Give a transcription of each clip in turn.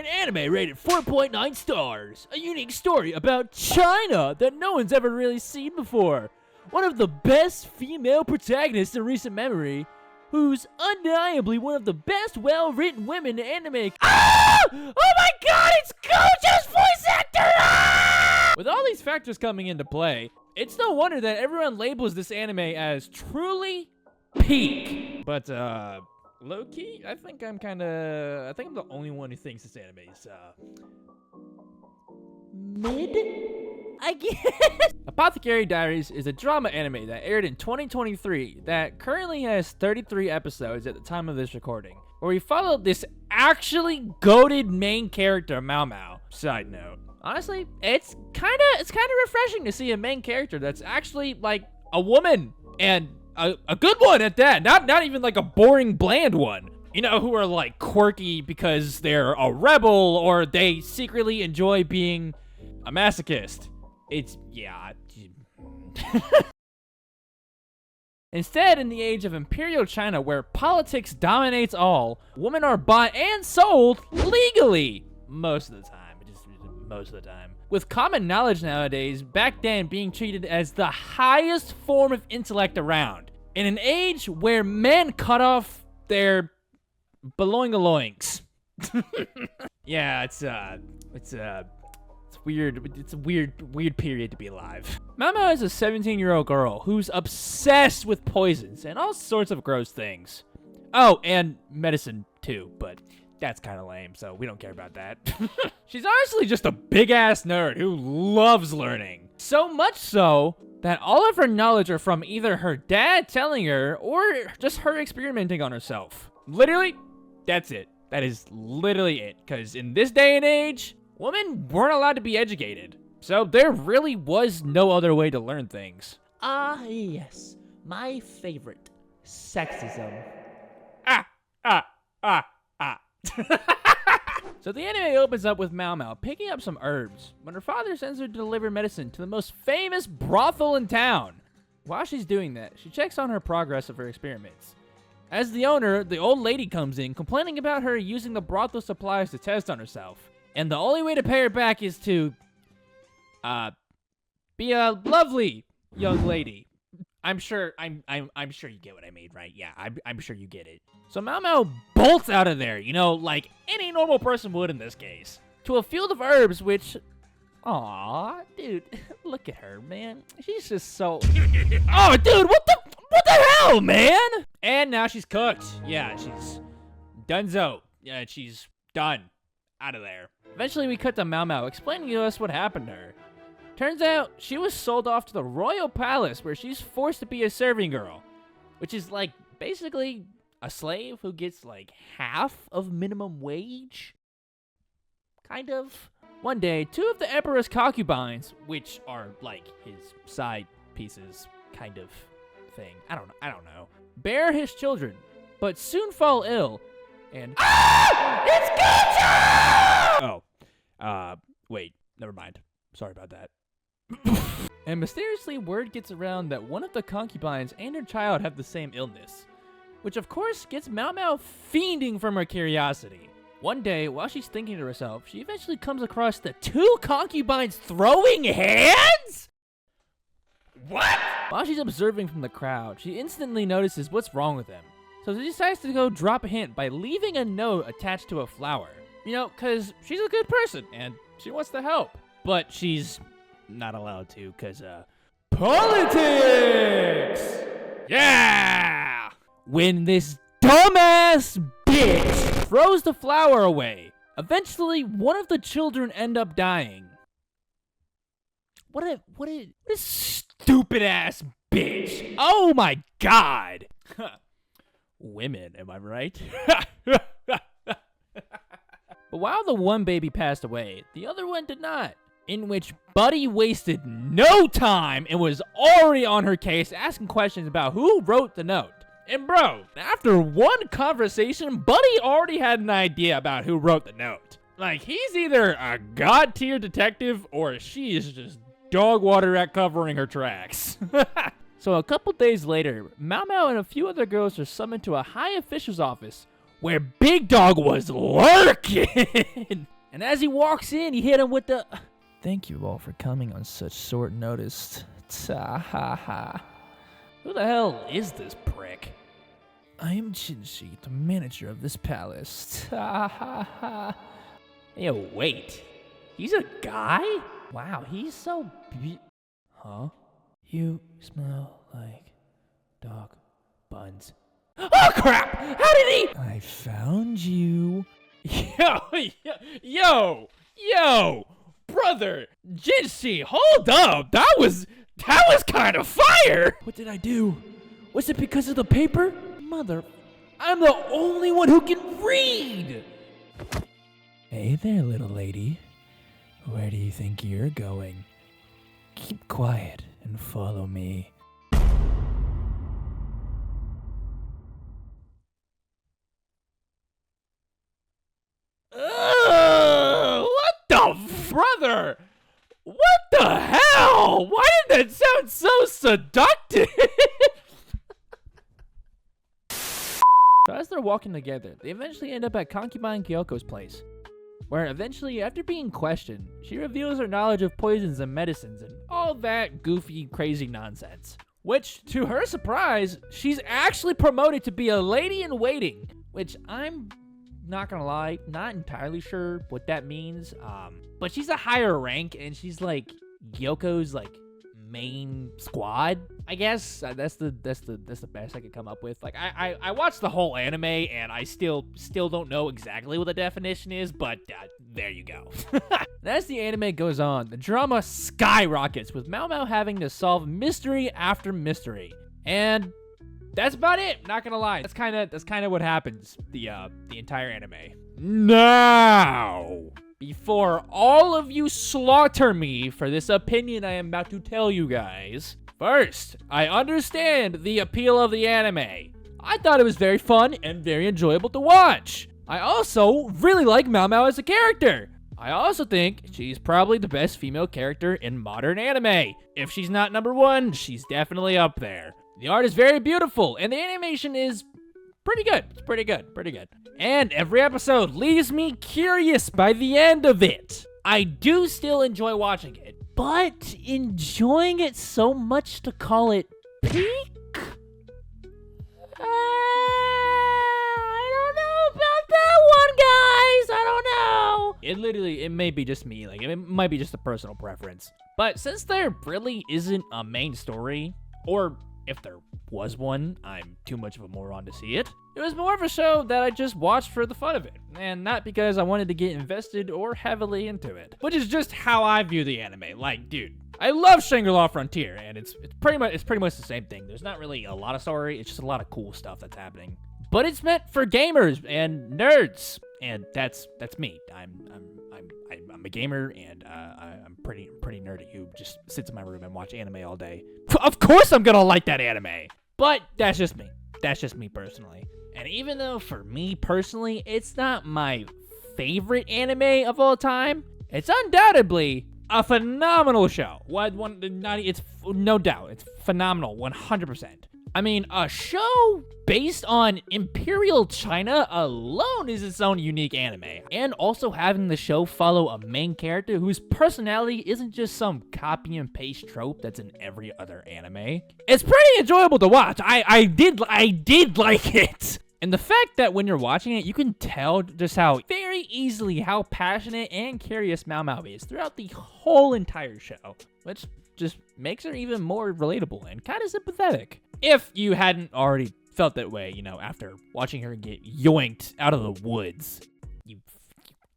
an anime rated 4.9 stars. A unique story about China that no one's ever really seen before. One of the best female protagonists in recent memory, who's undeniably one of the best well-written women in anime. Ah! Oh my god, it's Gojo's voice actor! Ah! With all these factors coming into play, it's no wonder that everyone labels this anime as truly peak. But, low-key, I think I'm the only one who thinks this anime is, mid? I guess. Apothecary Diaries is a drama anime that aired in 2023 that currently has 33 episodes at the time of this recording, where we followed this actually goated main character, Mao Mao. Side note. Honestly, it's kinda refreshing to see a main character that's actually, like, a woman, and a good one at that. Not even like a boring, bland one. You know, who are like quirky because they're a rebel or they secretly enjoy being a masochist. Yeah. Instead, in the age of Imperial China where politics dominates all, women are bought and sold legally. Most of the time. With common knowledge nowadays, back then being treated as the highest form of intellect around. In an age where men cut off their beloingalloings. Yeah, it's weird. It's a weird period to be alive. Mamo is a 17-year-old girl who's obsessed with poisons and all sorts of gross things. Oh, and medicine too, but that's kind of lame, so we don't care about that. She's honestly just a big-ass nerd who loves learning. So much so that all of her knowledge are from either her dad telling her or just her experimenting on herself. Literally, that's it. That is literally it, because in this day and age, women weren't allowed to be educated. So there really was no other way to learn things. Ah, yes. My favorite. Sexism. So the anime opens up with Mao Mao picking up some herbs when her father sends her to deliver medicine to the most famous brothel in town. While she's doing that, she checks on her progress of her experiments. As the owner, the old lady comes in complaining about her using the brothel supplies to test on herself. And the only way to pay her back is to, be a lovely young lady. I'm sure you get what I mean, right? Yeah, I'm sure you get it. So Mao Mao bolts out of there, you know, like any normal person would in this case, to a field of herbs, which, aw, dude, look at her, man. She's just so, oh, dude, what the hell, man? And now she's cooked. Yeah, she's donezo. Yeah, she's done. Out of there. Eventually, we cut to Mao Mao explaining to us what happened to her. Turns out, she was sold off to the royal palace where she's forced to be a serving girl, which is like basically a slave who gets like half of minimum wage. Kind of. One day, two of the emperor's concubines, which are like his side pieces kind of thing. I don't know. Bear his children, but soon fall ill and it's Gojo! Oh. Wait, never mind. Sorry about that. And mysteriously, word gets around that one of the concubines and her child have the same illness, which of course gets Mao Mao fiending from her curiosity. One day, while she's thinking to herself, she eventually comes across the two concubines throwing hands? What? While she's observing from the crowd, she instantly notices what's wrong with them. So she decides to go drop a hint by leaving a note attached to a flower. You know, because she's a good person and she wants to help. But she's not allowed to because, politics! Yeah! When this dumbass bitch throws the flower away, eventually one of the children end up dying. What a stupid ass bitch. Oh my god. Women, am I right? But while the one baby passed away, the other one did not. In which Buddy wasted no time and was already on her case asking questions about who wrote the note. And bro, after one conversation, Buddy already had an idea about who wrote the note. Like, he's either a god tier detective or she is just dog water at covering her tracks. So a couple days later, Mao Mao and a few other girls are summoned to a high official's office where Big Dog was lurking. And as he walks in, he hit him with the... Thank you all for coming on such short notice. Ta-ha-ha. Who the hell is this prick? I am Jinshi, the manager of this palace. Ta-ha-ha. Yo, wait. He's a guy? Wow, he's so... Huh? You smell like dog buns. Oh, crap! How did he... I found you. Yo! Brother, Jinshi, hold up. That was kind of fire. What did I do? Was it because of the paper? Mother, I'm the only one who can read. Hey there, little lady. Where do you think you're going? Keep quiet and follow me. What the brother? What the hell? Why did that sound so seductive? So as they're walking together, they eventually end up at Concubine Kyoko's place, where eventually, after being questioned, she reveals her knowledge of poisons and medicines and all that goofy, crazy nonsense. Which, to her surprise, she's actually promoted to be a lady-in-waiting, which I'm not gonna lie, not entirely sure what that means. But she's a higher rank, and she's like Gyoko's like main squad, I guess. That's the best I could come up with. Like I watched the whole anime, and I still don't know exactly what the definition is, but there you go. As the anime goes on, the drama skyrockets, with Mao Mao having to solve mystery after mystery, and that's about it. Not gonna lie, that's kind of what happens the entire anime. Now, before all of you slaughter me for this opinion I am about to tell you guys, first, I understand the appeal of the anime. I thought it was very fun and very enjoyable to watch. I also really like Mao Mao as a character. I also think she's probably the best female character in modern anime. If she's not number one, she's definitely up there. The art is very beautiful, and the animation is pretty good. It's pretty good. And every episode leaves me curious by the end of it. I do still enjoy watching it, but enjoying it so much to call it peak? I don't know about that one, guys. I don't know. It may be just me. Like, it might be just a personal preference. But since there really isn't a main story, or if there was one, I'm too much of a moron to see it. It was more of a show that I just watched for the fun of it, and not because I wanted to get invested or heavily into it. Which is just how I view the anime. Like, dude, I love Shangri-La Frontier, and it's pretty much the same thing. There's not really a lot of story. It's just a lot of cool stuff that's happening. But it's meant for gamers and nerds, and that's me. I'm a gamer, and I'm pretty nerdy who just sits in my room and watch anime all day. Of course I'm gonna like that anime, but that's just me. That's just me personally. And even though for me personally, it's not my favorite anime of all time, it's undoubtedly a phenomenal show. It's no doubt, it's phenomenal, 100%. I mean, a show based on Imperial China alone is its own unique anime. And also having the show follow a main character whose personality isn't just some copy and paste trope that's in every other anime. It's pretty enjoyable to watch. I did like it. And the fact that when you're watching it, you can tell just how very easily how passionate and curious Mao Mao is throughout the whole entire show, which just makes her even more relatable and kind of sympathetic. If you hadn't already felt that way, you know, after watching her get yoinked out of the woods. You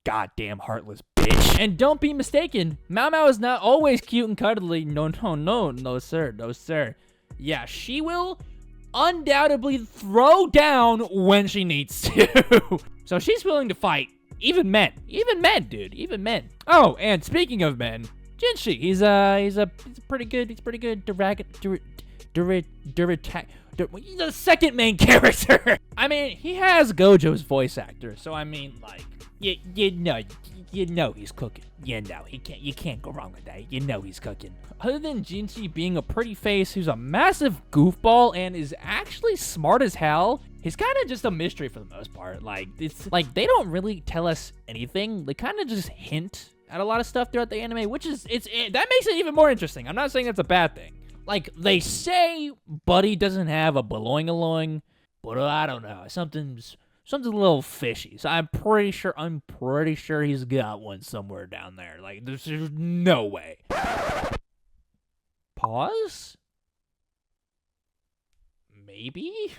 goddamn heartless bitch. And don't be mistaken, Mao Mao is not always cute and cuddly. No, sir. Yeah, she will undoubtedly throw down when she needs to. So she's willing to fight even men, dude, even men. Oh, and speaking of men, Jinshi, he's pretty good. He's the second main character. I mean, he has Gojo's voice actor, so I mean, like, you know he's cooking. You can't go wrong with that. You know he's cooking. Other than Jinshi being a pretty face who's a massive goofball and is actually smart as hell, He's kind of just a mystery for the most part. Like, it's like they don't really tell us anything. They kind of just hint at a lot of stuff throughout the anime, which is that makes it even more interesting. I'm not saying that's a bad thing. Like, they say Buddy doesn't have a belonging, but I don't know. Something's a little fishy. So I'm pretty sure he's got one somewhere down there. Like, there's no way. Pause? Maybe?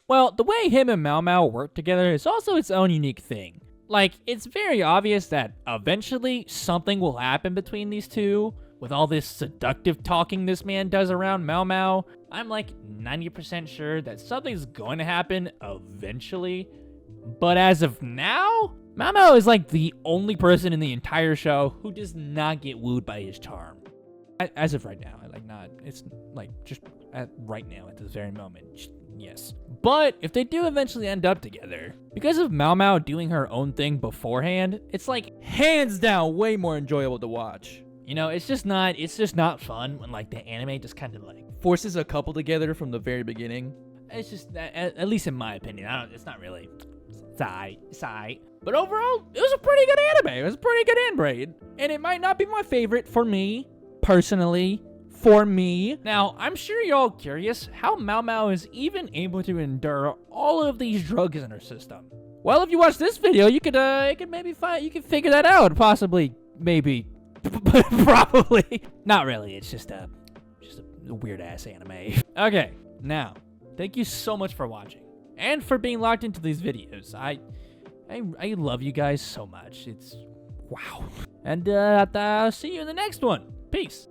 Well, the way him and Mao Mao work together is also its own unique thing. Like, it's very obvious that eventually something will happen between these two. With all this seductive talking this man does around Mao Mao, I'm like 90% sure that something's going to happen eventually. But as of now, Mao Mao is like the only person in the entire show who does not get wooed by his charm. As of right now, it's like just right now at this very moment. Yes. But if they do eventually end up together, because of Mao Mao doing her own thing beforehand, it's like hands down way more enjoyable to watch. You know, it's just not fun when like the anime just kind of like forces a couple together from the very beginning. It's just, at least in my opinion, it's not really, it's aight. But overall, it was a pretty good anime. It was a pretty good anime. And it might not be my favorite for me, personally. For me. Now, I'm sure you're all curious how Mao Mao is even able to endure all of these drugs in her system. Well, if you watch this video, you could maybe figure that out. Possibly, maybe, probably. Not really. It's just a weird ass anime. Okay, now, thank you so much for watching and for being locked into these videos. I love you guys so much. It's wow. And I'll see you in the next one. Peace.